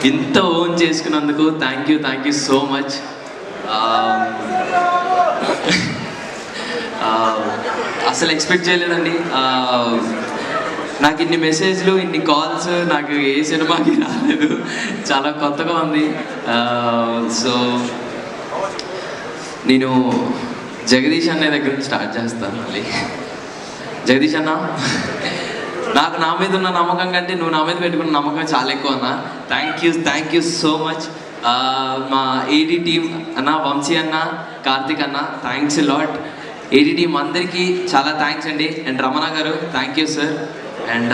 ఇంత ఓన్ చేసుకున్నందుకు thank you so much. అసలు ఎక్స్పెక్ట్ చేయలేదండి. నాకు ఇన్ని మెసేజ్లు, ఇన్ని కాల్స్ నాకు ఏ సినిమాకి రాలేదు. చాలా కొత్తగా ఉంది. సో నేను జగదీష్ అనే దగ్గర నుంచి స్టార్ట్ చేస్తాను. మళ్ళీ జగదీష్ అన్న, నాకు నా మీద ఉన్న నమ్మకం కంటే నువ్వు నా మీద పెట్టుకున్న నమ్మకం చాలా ఎక్కువ అన్న. Thank you so much. మా ఏడీ టీమ్ అన్న, వంశీ అన్న, కార్తిక్ అన్న, థ్యాంక్స్ లాట్. ఏడీ టీమ్ అందరికీ చాలా థ్యాంక్స్ అండి. అండ్ రమణ గారు, థ్యాంక్ యూ సార్. అండ్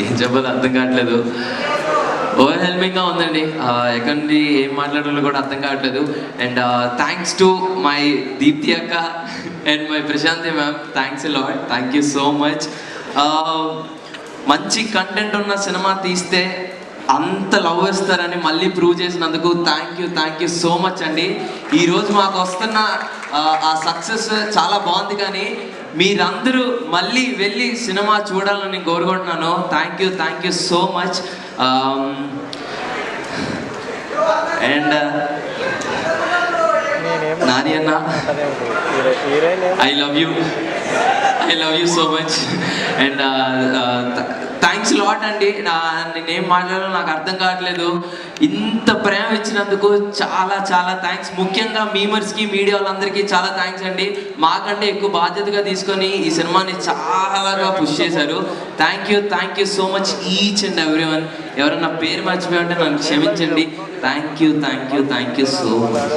ఏం చెప్పాలో అర్థం కావట్లేదు. ఓవర్వెల్మింగ్గా ఉందండి. ఎక్కడి నుండి ఏం మాట్లాడాలో కూడా అర్థం కావట్లేదు. And thanks to my Deepti అక్క and my Prashanti ma'am, thanks lot. Thank you so much. మంచి కంటెంట్ ఉన్న సినిమా తీస్తే అంత లవ్ ఇస్తారని మళ్ళీ ప్రూవ్ చేసినందుకు థ్యాంక్ యూ సో మచ్ అండి. ఈరోజు మాకు వస్తున్న ఆ సక్సెస్ చాలా బాగుంది, కానీ మీరందరూ మళ్ళీ వెళ్ళి సినిమా చూడాలని కోరుకుంటున్నాను. Thank you so much. And Nani అన్న, I love you so much. And thanks lot అండి. నేనేం మాట్లాడాలో నాకు అర్థం కావట్లేదు. ఇంత ప్రేమ ఇచ్చినందుకు చాలా థ్యాంక్స్. ముఖ్యంగా మీమర్స్కి, మీడియా వాళ్ళందరికీ చాలా థ్యాంక్స్ అండి. మాకంటే ఎక్కువ బాధ్యతగా తీసుకొని ఈ సినిమాని చాలాగా పుష్ చేశారు. Thank you so much each and everyone. ఎవరన్నా పేరు మర్చిపోయి ఉంటే నన్ను క్షమించండి. Thank you so much.